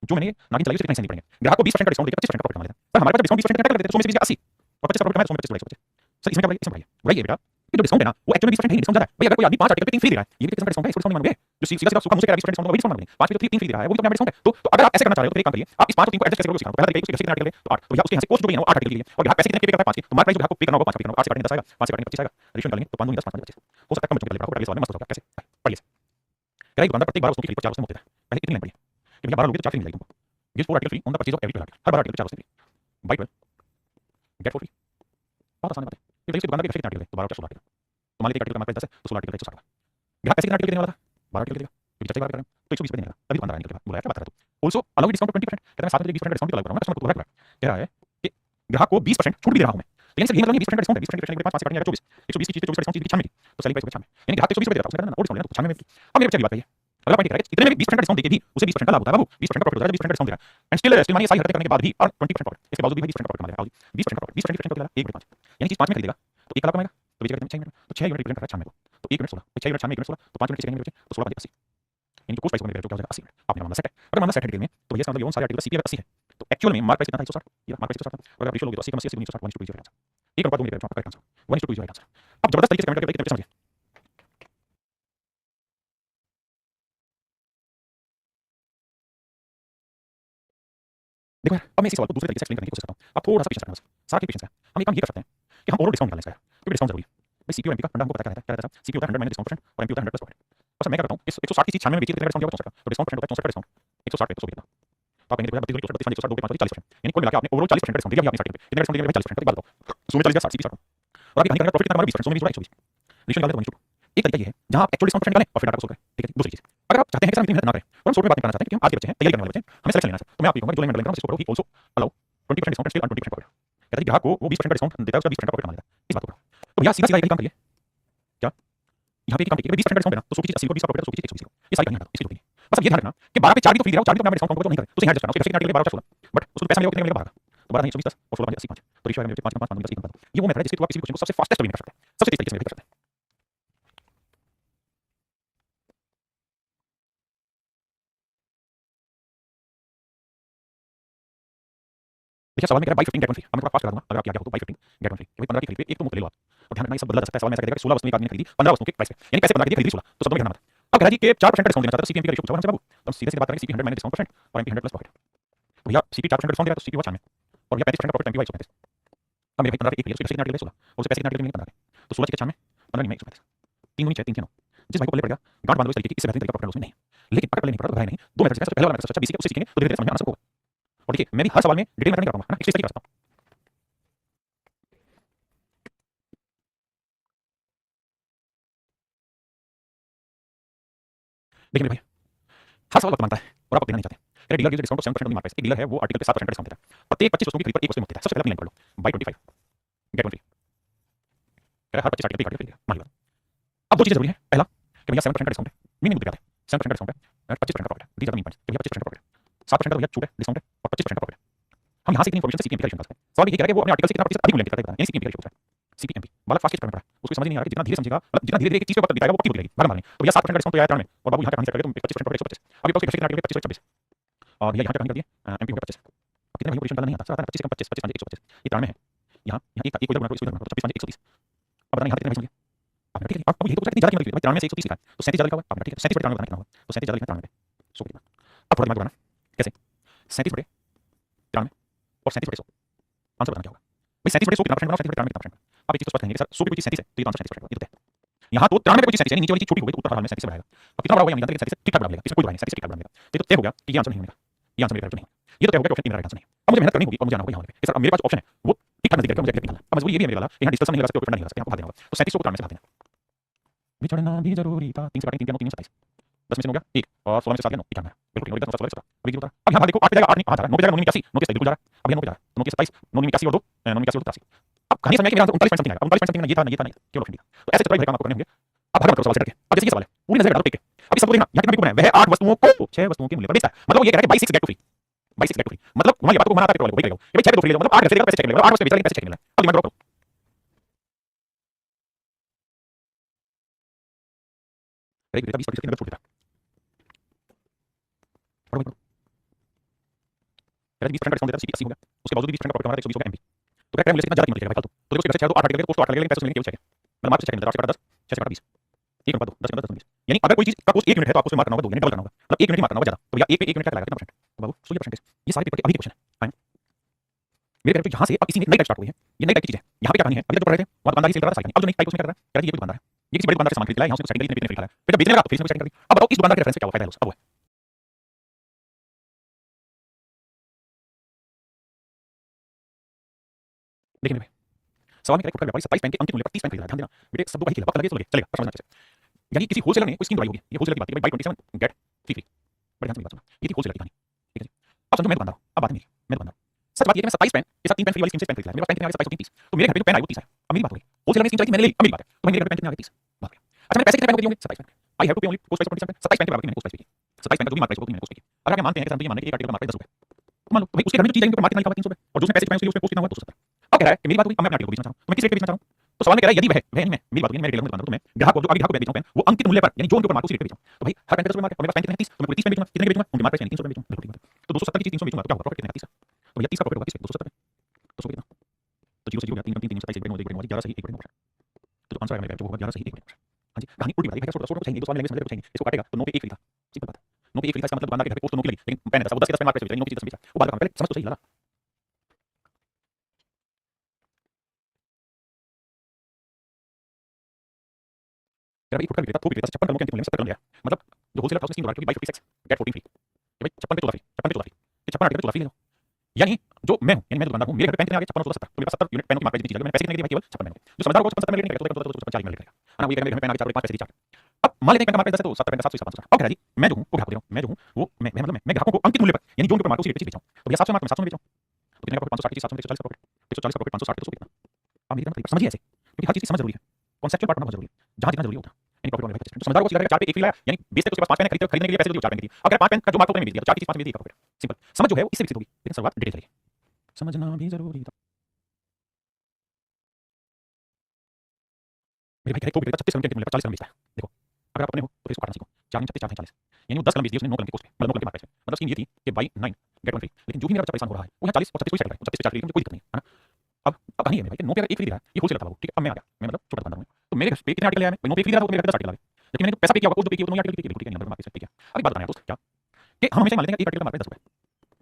जो मैंने नागिन चलाई उसके कितना हिस्सा नहीं पड़ेंगे। ग्राहक को 20% का डिस्काउंट देकर 25% का प्रॉफिट कमा लेता है। पर हमारे पास डिस्काउंट 20% कर देते हैं, 100 में से 20 का 80 और 25 का प्रॉफिट कमाया, 100 में 25 बढ़ाइए। सर इसमें क्या बढ़ाइए? इसमें बढ़ाइए बेटा, ये जो डिस्काउंट है ना वो एक्चुअली 20% है, डिस्काउंट ज्यादा है। भैया अगर कोई आदमी 5 आर्टिकल पे 3 फ्री दे रहा है, ये भी कितना डिस्काउंट है, इसको डिस्काउंट नहीं मानोगे? जो सीधा सीधा सूखा मुंह से कह रहा है 20% डिस्काउंट, वही डिस्काउंट मानोगे। 5 पे तो 3 फ्री दे रहा है, वो भी तो अपना डिस्काउंट है। तो अगर आप ऐसे करना चाह रहे हो तो एक काम करिए, आप इस 5 और 3 को एडजस्ट कैसे करोगे उसका पहला तरीका है, उसके आर्टिकल है तो 8, तो भैया उसके यहाँ से कॉस्ट जो गई है वो 8 आर्टिकल की है और ग्राहक पैसे कितने पे करता है 5 की, तो मार्क प्राइस जो ग्राहक को पे करना होगा 5 का पे करना होगा, 8 से काटेंगे 10 आएगा, 5 से काटेंगे 25 आएगा, एडिशन डालेंगे तो 5 दूनी 10, 5 25 हो सकता है कम बचने के लिए ग्राहक को सवाल में मस्त हो जाएगा। कैसे? पढ़िए। कह रहा है दुकानदार प्रत्येक 12 वस्तुओं की खरीद पर 4 वस्तु मुफ्त देता है। पहले इतनी लाइन पढ़िए कि भैया 12 लोगे तो 4 फ्री मिल जाएगी तुमको। Give 4 article free on the purchase of every 12 article, her 12 article 4 वस्तु फ्री। Bye 12 gate 4 free. बहुत आसान बात है। ये बताइए दुकानदार के कितने आर्टिकल है तो 12 4 16 आर्टिकल, तो मान लीजिए आर्टिकल का मार्क प्राइस 10 है तो 16 आर्टिकल 160 का। ग्राहक पैसे कितने आर्टिकल देने वाला था? 12 आर्टिकल देगा, क्योंकि चर्चा बात कर रहे हैं तो 120 रुपए देने का, तभी दुकानदार आने के बाद बोला क्या बात कर रहा तू। ऑल्सो अलाउ डिस्काउंट 20%, कहते हैं साथ में 20% डिस्काउंट भी अलाउ करूंगा कस्टमर को। कह रहा है कि ग्राहक को 20% छूट भी दे रहा हूं मैं, लेकिन सर ये मतलब 20% डिस्काउंट है, 20% 5 से काटेंगे 24, 120 की चीज 24 का डिस्काउंट की 96 की, तो सेलिंग प्राइस 96, यानी ग्राहक 120 रुपए देता है, उसने कहना ना और डिस्काउंट लेना तो 96 में। अब मेरे बच्चे की बात करिए, अगला पॉइंट कह रहा है इतने में 20% डिस्काउंट देके भी उसे 20% का लाभ होता है बाबू, 20% का प्रॉफिट होता है, 20% डिस्काउंट दे रहा है एंड स्टिल मानिए सारी हरकतें करने के बाद भी और 20% प्रॉफिट, इसके बावजूद भी 20% प्रॉफिट कमा लेगा। 20% प्रॉफिट 20% डिफरेंस होता है 1/5, यानी चीज 5 में खरीदेगा तो 1 का लाभ कमाएगा, तो बेचेगा कितने 6 मिनट, तो 6 यूनिट रिप्रेजेंट कर रहा है 96 को, तो 1 यूनिट 16, तो 6 यूनिट 96 1 यूनिट 16, तो 5 यूनिट कितने बचे, तो 16 5 80, यानी कोस्ट प्राइस को मेरे जो क्या हो जाएगा 80 मिनट। आपने मामला सेट है। अगर मामला सेट है डिटेल में तो ये इसका मतलब ये सारे आर्टिकल सीपी अगर 80 है तो एक्चुअल में मार्क प्राइस कितना था 160, ये मार्क प्राइस 160 था, और अगर रेशियो लोगे तो 80 का 80 160 1:2 आंसर 1 अनुपात 2 मिलेगा आपका करेक्ट आंसर 1:2 राइट आंसर। अब जबरदस्त तरीके से कमेंट करके कितने समझिए। देखो यार अब मैं इसी सवाल को दूसरे तरीके से एक्सप्लेन करने की कोशिश करता हूं, अब थोड़ा सा पेशेंस रखना, बस साथ ही पेशेंस है। हम एक काम ये कर सकते हैं कि हम ओवरऑल डिस्काउंट निकालें इसका यार, क्योंकि डिस्काउंट जरूरी है भाई। सीपीयू एमपी का फंडा हमको पता क्या रहता है, सीपीयू होता है 100 माइनस डिस्काउंट परसेंट और एमपी होता है 100 प्लस प्रॉफिट। और मैं क्या करता हूं इस 160 की चीज 96 में बेची कितने डिस्काउंट दिया होगा 64 का, तो डिस्काउंट परसेंट होता है 64 का डिस्काउंट 160 पे 100 कितना, तो आप कहेंगे 32 2 32 160 2 5 40%, यानी कुल मिलाकर आपने ओवरऑल 40% का डिस्काउंट दिया आपने स्टार्टिंग पे, कितने डिस्काउंट दिया भाई 40%, तो बात बताओ सो में 40 60 सीपी स्टार्ट और अभी कहानी करना प्रॉफिट कितना हमारा 20%, सो में 20 120 रेशियो निकालते हैं 1:2। एक तरीका ये है जहां आप एक्चुअल डिस्काउंट निकालें और फिर डाटा को सोल्व करें। ठीक है दूसरी चीज, अगर आप चाहते हैं कि सर इतनी मेहनत ना करें और हम सोल्व में बात नहीं करना चाहते हैं क्योंकि हम आज के बच्चे हैं, तैयारी करने वाले बच्चे हैं, हमें सिलेक्शन लेना है, तो मैं आपको कहूंगा जो लाइन अंडरलाइन कर रहा हूं इसको पढ़ो कि also allow 20% discount still 20% profit. कहता है ग्राहक को वो 20% का डिस्काउंट देता है, उसका 20% का प्रॉफिट कमा लेता है, इस बात को पढ़ो। तो भैया सीधा सीधा एक काम करिए, क्या यहाँ पे एक काम करिए 20% का डिस्काउंट है ना तो 100 की चीज 80 को 20 का प्रॉफिट है, 100 की चीज 120 को, ये सारी कहानी हटा दो, इसकी नहीं। बस अब ये ध्यान रखना कि 12 पे 4 भी तो फ्री दे रहा हूं, 4 भी तो मैं डिस्काउंट काउंट नहीं करे तो उसे एडजस्ट करना, उसके कैसे कितना 12 16 बट उसको पैसा मिलेगा कितने मिलेगा 12 का, तो 12 नहीं 120 10 और 16 5 80 5, तो रेशियो आएगा 5 5 5 10 1 ये वो मेथड है जिससे आप किसी भी क्वेश्चन को सबसे फास्टेस्ट वे में कर सकते हैं, सबसे तेज तरीके से कर सकते हैं। देखिए सवाल में कह रहा है बाई 15 गेट 1 फ्री, अब मैं थोड़ा फास्ट करा दूंगा अगर आप क्या क्या हो तो बाई 15 गेट 1 फ्री, भाई 15 की खरीद पे एक तो मुफ्त ले लो आप, और ध्यान रखना ये सब बदला जा सकता है। सवाल में ऐसा कह देगा कि 16 वस्तुएं एक आदमी ने खरीदी 15 वस्तुओं के प्राइस पे, यानी पैसे 15 के दिए खरीदी 16, तो सब में ध्यान रखना। अब कह रहा है जी कि 4% डिस्काउंट देना चाहता है, सीपीएम का रेशियो पूछा हमसे बाबू, तो हम सीधे सीधे बात करेंगे सीपी 100 माइनस डिस्काउंट परसेंट और एमपी 100 प्लस प्रॉफिट। तो भैया सीपी 4% डिस्काउंट दे रहा है तो सीपी हुआ 96 और भैया 35% का प्रॉफिट एमपी हुआ 135। अब मेरे भाई 15 के एक उसके पैसे कितने आर्टिकल 16 और उसके पैसे कितने आर्टिकल 15 के, तो 16 के 96 15 नहीं में 135, 3 दूनी 6 3 9, जिस भाई को पल्ले पड़ गया गांठ बांध लो इस तरीके की, इससे बेहतरीन तरीका प्रॉफिट उसमें नहीं है। लेकिन अगर पल्ले नहीं पड़ा तो घबराए नहीं, दो मेथड से पहले वाला मेथड अच्छा बीसी के उससे सीखेंगे तो धीरे धीरे समझ में आना सबको होगा। और देखिए मैं भी हर सवाल में डिटेल मेथड नहीं कर पाऊंगा ना, इस तरीके का रास्ता देखिए मेरे भाई हर सवाल वक्त मांगता है और आप देना नहीं चाहते। अरे dealer gives discount of 7% on the mark price, एक डीलर है वो आर्टिकल पे 7% का डिस्काउंट देता है, प्रत्येक 25 वस्तुओं की खरीद पर एक वस्तु मुफ्त देता है। सबसे पहले अपनी लाइन पढ़ लो बाय 25 गेट 1 फ्री, कह रहा है हर 25 आर्टिकल पे एक आर्टिकल खरीदेगा मान लो। अब दो चीजें जरूरी है, पहला कि भैया 7% का डिस्काउंट है, मीनिंग क्या है 7% का डिस्काउंट है 25% का प्रॉफिट है, these are the main points, भैया 25% का प्रॉफिट है 7% का भैया छूट है डिस्काउंट है और 25% का प्रॉफिट है। हम यहां से इतनी इंफॉर्मेशन से सीपीएम का रेशियो निकाल सकते हैं। सवाल ये कह रहा है कि वो अपने आर्टिकल से कितना प्रतिशत अधिक मूल्य देता है, यानी सीपीएम का रेशियो पूछा है। सीपीएमपी बालक फास्ट पढ़ा उसको समझ नहीं आ रहा कि जितना धीरे समझेगा मतलब जितना धीरे धीरे एक चीज पे पकड़ दिखाएगा वो पक्की होती रहेगी भाग मारने। तो भैया 7% का डिस्काउंट तो आया 3 में और बाबू यहां पे कहानी सेट करके तुम 25% प्रॉफिट 125, अभी तो उसके कितने आर्टिकल 25 26 और भैया यहां पे कहानी कर दी एमपी हो गया 25। अब कितने भाई पोजीशन डालना नहीं आता, 25 कम 25 25 125 ये 3 में है, यहां यहां एक इधर बनाओ इसको इधर बनाओ तो 26 130। अब बताना यहां कितने भाई आपने ठीक है। अब ये तो कितनी ज्यादा कीमत लिखी है भाई 93 से 130 लिखा है तो 37 ज्यादा लिखा हुआ है आपने ठीक है 37 बटे 93 कितना होगा तो 37 ज्यादा लिखा है 93 पे 100 कितना। अब थोड़ा दिमाग लगाना कैसे 37 बटे 93 और 37 बटे 100 आंसर बताना क्या होगा भाई 37 बटे 100 कितना परसेंट बना 37 बटे 93 कितना परसेंट। अब एक चीज तो स्पष्ट कहेंगे सर 100 पे कोई चीज 37 है तो ये तो आंसर 37% होगा ये तो है। यहाँ तो 93 पे कोई चीज 37 है नीचे वाली चीज छोटी हो गई तो ऊपर हाल में 37 से बढ़ाएगा। अब कितना बड़ा होगा हम जानते हैं 37 ठीक ठाक बढ़ा लेगा, इसमें कोई बुराई नहीं 37 ठीक ठाक बढ़ा लेगा, तो ये तो तय हो गया कि ये आंसर नहीं होगा, ये आंसर मेरा नहीं होगा, ये तो तय हो गया कि ऑप्शन 3 मेरा राइट आंसर नहीं है। अब मुझे मेहनत करनी होगी और मुझे जाना होगा यहाँ पे सर, अब मेरे पास ऑप्शन है वो ठीक ठाक नजदीक है मुझे निकालना। अब मजबूरी ये भी है मेरे वाला यहाँ डिस्कशन नहीं लगा सकते और नहीं लगा सकते, आपको हाथ देना होगा तो 37 को 93 से हाथ देना बिछड़ना भी जरूरी था 3 से काटेंगे 3 3 27 10 में से हो गया 1 और 16 में से 7 9 91 बिल्कुल ठीक हो गया 16 अभी होता अब यहाँ देखो 8 पे जाएगा 8 नहीं 8 जा रहा है 9 पे जाएगा 9 में 81 9 के बिल्कुल जा रहा है अब ये 9 पे जा रहा है 9 के 27 9 में 81 और 2 9 में 81 और 83। अब कहानी समझ में कि मेरा 39 समथिंग आएगा 39 समथिंग ये था ये था नहीं क्यों ऑप्शन दिया तो ऐसे तो भाई काम आपको करने होंगे। अब हर बात करो सवाल से करके अब जैसे ये सवाल है पूरी नजर हटा दो टिक के अब इस सबको देखना यहाँ कितना बिल्कुल है वह 8 वस्तुओं को 6 वस्तुओं के मूल्य पर बेचता है मतलब वो ये कह रहा है कि buy 6 get two free buy 6 get two free मतलब वहां ये बात को मनाता है पेट्रोल वाले को वही करेगा कि भाई 6 पे 2 फ्री ले लो मतलब 8 घर से देगा पैसे चेक ले लो 8 वस्तु बेच रहा है पैसे चेक ले लो। अब दिमाग रखो एक विक्रेता 20% की नकद छूट देता है। पढ़ो भाई, पढ़ो। कह रहा है 20% का डिस्काउंट देता है, सीपी 80 हो गया, उसके बावजूद भी 20% का प्रोडक्ट हमारा 120 हो गया एमपी। तो कह रहा है मुझे इतना ज्यादा कीमत लेगा भाई फालतू। तो देखो उसके घर से चाहे तो 8 लगेगा, पोस्ट 8 लगेगा, लेकिन पैसे उसमें लेंगे केवल 6 के। मतलब मार्क्स चेक नहीं देता, 8 से 10, 6 से 20, 1 मिनट बाद 10 मिनट 10 मिनट। यानी अगर कोई चीज का कोस्ट 1 मिनट है तो आपको उसमें मार्क करना होगा 2, यानी डबल करना होगा, मतलब 1 मिनट ही मार्क करना होगा ज्यादा। तो भैया 1 मिनट का लगेगा कितना परसेंट? तो बाबू सोचिए परसेंटेज। ये सारे पेपर के अभी के क्वेश्चन है, फाइन। मेरे कहते यहाँ से अब इसी में नई टाइप स्टार्ट हुई है, ये नई टाइप की चीज है। यहाँ पे क्या कहानी है, अभी तक जो पढ़ रहे थे वहाँ दुकानदारी सेल कर रहा था, अब जो नई टाइप उसमें क्या कर रहा है, कह रहा है ये कोई दुकानदार है, ये किसी बड़े दुकानदार से सामान खरीद लाया, यहाँ उसको सेटिंग इतने खरीद लाया, फिर जब बेचने लगा तो फिर इसमें सेटिंग कर दी। अब बताओ इस दुकानदार के रेफरेंस से क्या फायदा है, अब वो है। देखिए भाई, सवाल में कह रहा है फुटकर व्यापारी 27 पेन के अंकित मूल्य पर 30 पेन खरीद रहा है, ध्यान देना बेटे, शब्दों का ही खेल, वक्त लगे तो लगे, चलेगा, समझना कैसे। यानी किसी होलसेलर ने कोई स्कीम लगाई होगी, ये होलसेलर की बात है भाई, बाय 27 गेट फ्री फ्री। बड़े ध्यान से मेरी बात सुनना, ये थी होलसेलर की कहानी, ठीक है जी। अब समझो मैं दुकानदार हूं, अब बात है मेरी, मैं दुकानदार हूं। सच बात ये है कि मैं 27 पेन के साथ 3 पेन फ्री वाली स्कीम से पेन खरीद लाया, मेरे पास पेन कितने आ गए, 27 30, तो मेरे घर पे जो पेन आई वो 30 है। अब मेरी बात हो गई, होलसेलर ने स्कीम चलाई थी, मैंने ले ली, अब मेरी बात है, तो मेरे घर पे पेन कितने आ गए, 30, बात है। अच्छा मैंने पैसे कितने पेन को दिए होंगे, 27 पेन। आई हैव टू पे ओनली पोस्ट प्राइस 27 पेन के बराबर की मैंने पोस्ट प्राइस की, 27 पेन का जो भी मार्क प्राइस होगा मैंने पोस्ट की। अगर आप मानते हैं कि हम तो ये मानने के एक आर्टिकल का मार्क प्राइस 10 रुपए, तो मान लो तो भाई उसके घर में जो चीज आएंगी तो मार्क कितना लिखा हुआ 300 रुपए, और जो उसने पैसे चुकाए उसके लिए उसमें पोस्ट कितना हुआ 270। अब कह रहा है कि मेरी बात हो गई, अब मैं अपने आर्टिकल को बेचना चाह रहा हूं, तो मैं किस रेट पे बेचना चाह रहा हूं। तो सवाल में कह रहा है यदि वह नहीं मैं, मेरी बात हो गई, मैं रिटेलर हूं, दुकानदार हूं, तो मैं ग्राहक को जो अभी ग्राहक को बेच रहा हूं पेन, वो अंकित मूल्य पर यानी जो उनके ऊपर मार्क उसी रेट पे बेचूं। तो भाई हर पेन पे 10 रुपए मार्क है, और मेरे पास पेन कितने हैं 30, तो मैं पूरे 30 पेन बेचूंगा, कितने के बेचूंगा, उनके मार्क प्राइस यानी 300 रुपए बेचूंगा, बिल्कुल ठीक है। तो 270 की चीज 300 बेचूंगा तो क्या होगा, प्रॉफिट कितने का 30 है। तो भैया 30 का प्रॉफिट होगा किस पे, 270 पे, तो सो कितना, तो 0 से 0 गया 3 3 3 27 1 1 11 सही 1 1 तो जो आंसर आएगा मेरा जो होगा 11 सही 1 1। हां जी, कहानी उल्टी बताई भाई, सोचो कुछ है नहीं, तो सवाल लैंग्वेज समझ कुछ है नहीं, इसको काटेगा तो 9 पे 1 फ्री था, सिंपल बात है। 9 पे 1 फ्री था, इसका मतलब दुकानदार के घर पे पोस्ट तो 9 की लगी, लेकिन पेन ऐसा वो 10 के 10 पेन मार्क प्राइस बेचा, 9 की 10 बेचा, वो बात का पहले समझ तो सही लगा। तेरा भाई फुटकर विक्रेता थोक विक्रेता से 56 कलमों के अंकित मूल्य में 70 कलम लिया, मतलब जो होलसेलर था उसने 3 डिवाइड की बाई 56 गेट 14 फ्री। कि भाई 56 पे 14 फ्री, 56 पे 14 फ्री, ये 56 आर्टिकल पे 14 फ्री ले लो। यानी जो मैं हूं, यानी मैं दुकानदार हूं, मेरे घर पे पेन कितने आ गए 56 और 16 70, तो मेरे पास 70 यूनिट पेनों की मार्क प्राइस की चीज है, मैंने पैसे कितने दिए भाई, केवल 56 पेन हो गए। जो समझदार होगा 56 पेन लेने का, तो 40 में लेगा, है ना, वो ये मेरे घर में पेन आ गए 4 5 पैसे दी 4। अब मान लेते हैं पेन का मार्क प्राइस 10 है तो 70 पेन का 700 500। अब कह रहा जी मैं जो हूं वो ग्राहक को दे रहा हूं, मैं जो हूं वो मैं मतलब मैं ग्राहकों को अंकित मूल्य पर यानी जो उनके ऊपर मार्क उसी रेट पे चीज बेच रहा हूं। तो भैया 700 मार्क में 700 में बेच रहा हूं, तो कितने का प्रॉफिट 560 की चीज 700 में 140 का प्रॉफिट, 140 का प्रॉफिट 560 तो कितना। अब मेरी तरफ समझिए ऐसे, क्योंकि हर चीज की समझ जरूरी है, कॉन्सेप्चुअल पार्ट पढ़ना बहुत जरूरी है, जहां जितना जरूरी होता है। यानी प्रॉफिट वाला 25%, समझदार को सीधा 4 पे 1 फ्री लाया, यानी बेचते उसके पास 5 पेन खरीदने के लिए पैसे दो 4 पेन की, अगर 5 पेन का जो मार्क होता है बेच दिया तो 4 की चीज 5 में बेच दी प्रॉफिट। सिंपल समझ जो है वो इससे विकसित होगी, लेकिन शुरुआत डिटेल करिए, समझना भी जरूरी था। मेरे भाई कह रहे को विक्रेता 36 कलम के अंकित मूल्य पर 40 कलम बेचता है। देखो अगर आप अपने हो तो इसको काटना सीखो, 4 36 4 40, यानी वो 10 कलम बेच दिए उसने 9 कलम के पोस्ट पे, मतलब 9 कलम के मार्क पे। मतलब स्कीम ये थी कि बाई 9 गेट 1 फ्री, लेकिन जो भी मेरा बच्चा परेशान हो रहा है वो यहाँ 40 और 36 कोई सेट कर रहा है, 36 पे 4 फ्री, मुझे कोई दिक्कत नहीं है ना। अब कहानी है मेरे भाई कि 9 पे अगर 1 फ्री दे रहा है, ये होलसेलर था वो, ठीक है। अब मैं आ गया, मैं मतलब छोटा दुकानदार हूं, तो मेरे घर पे कितने आर्टिकल ले आया मैं, 9 पे फ्री दे रहा था तो मेरे घर पे 10 आर्टिकल आ गए, लेकिन मैंने जो पैसा पे किया होगा वो जो पे किया वो 9 आर्टिकल पे, बिल्कुल ठीक है, नंबर मार्क पे, ठीक है। अब एक बात बताना है दोस्त क्या, कि हम हमेशा मान लेते हैं कि एक आर्टिकल का मार्क 10 रुपए